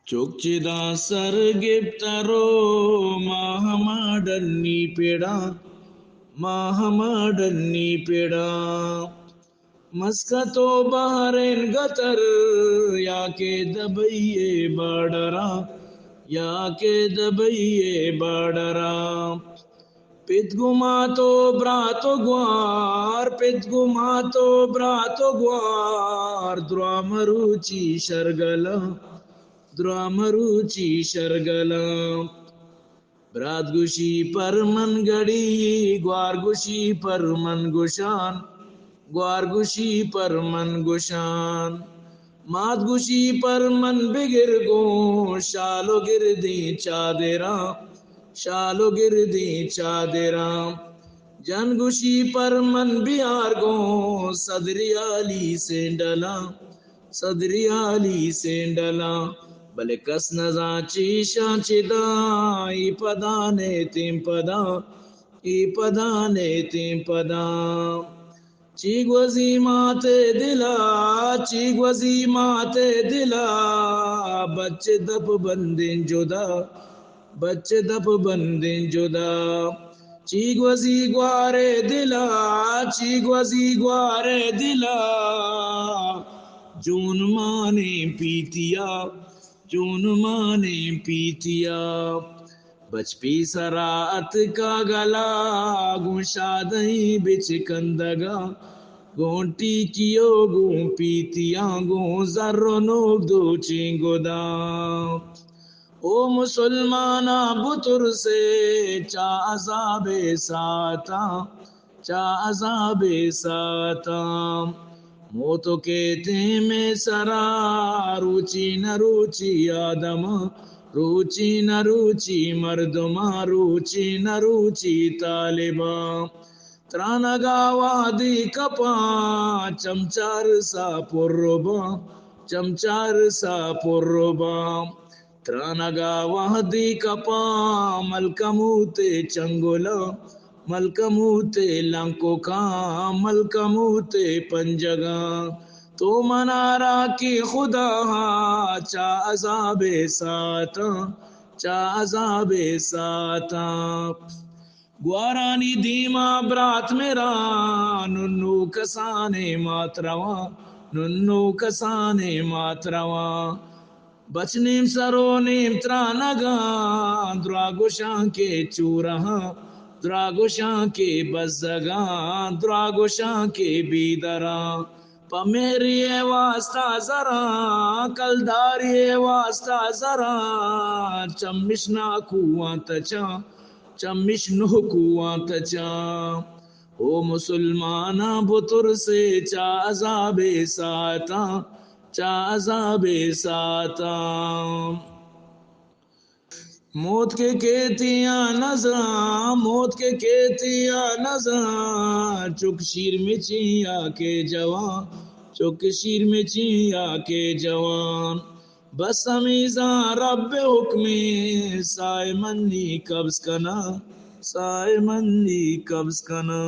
چوکچدا سر گپترو ماہماڈنی پیڑا ماہماڈنی پیڑا مسکتو بحرین گتر یا کے دبئیے باڈرا یا کے دبئیے باڈرا پت گماتو براتو گوار پت گماتو براتو گوار درا مروچی شرگلا درا مروچی شرگلا برات گوشی پر من گڑی گوار گوشی پر من گوشان گوار گوشی پر من گوشان مات گوشی پر من بگر گو شالو گردی چادرا شالو گردی چادرا جن گوشی پر من بیار گو صدری علی سینڈلا صدری علی سینڈلا بلے کس نزا چیشا چدا ای پدانے تیم پدا ای پدانے تیم پدا چیگ وزیمات دلا چیگ وزیمات دلا بچے دپ بندن جدا بچے دپ بندن جدا چیگ وزی گوارے دلا چیگ وزی گوارے دلا جون مانے پیتیا جون مانے پیتیا بچپی سرات کا گلا گوشادیں بچ کندگا گونٹی کیو گون پیتیا گون ذرو نوک دو چینگو دا او مسلمانا بطر سے چا عذاب ساتا چا عذاب ساتا موتو کہتے میں سرا روچی نہ روچی آدم روچی نہ روچی مردما روچی نہ روچی طالبا ترانگا وادی کپا چمچار سا پربا چمچار سا پربا ترانگا وادی کپا ملکموتے چنگولا ملکموتے لنکو کا ملکموتے پنجگا تو منارا کی خدا چا عذاب ساتا چا عذاب ساتا گوارانی دیما برات میرا ننو کسانے ماتروا ننو کسانے ماتروا بچنیم سرو نیم ترانگا دراگوشان کے چورہاں دراگوشان کے بزگاں دراگوشان کے بیدرا پمیری واسطہ ذرا کلداری واسطہ ذرا چمشنا کوان تچا چمشنو کوان تچا او مسلمانا بطر سے چا عذاب ساتا چا عذاب ساتا موت کے کہتیاں نظر موت کے کہتیاں نظر چک شیر میں چیا کے جوان چک شیر میں چیا کے جوان بس امیزاں رب حکمی سائے منی قبض کنا سائے منی قبض کنا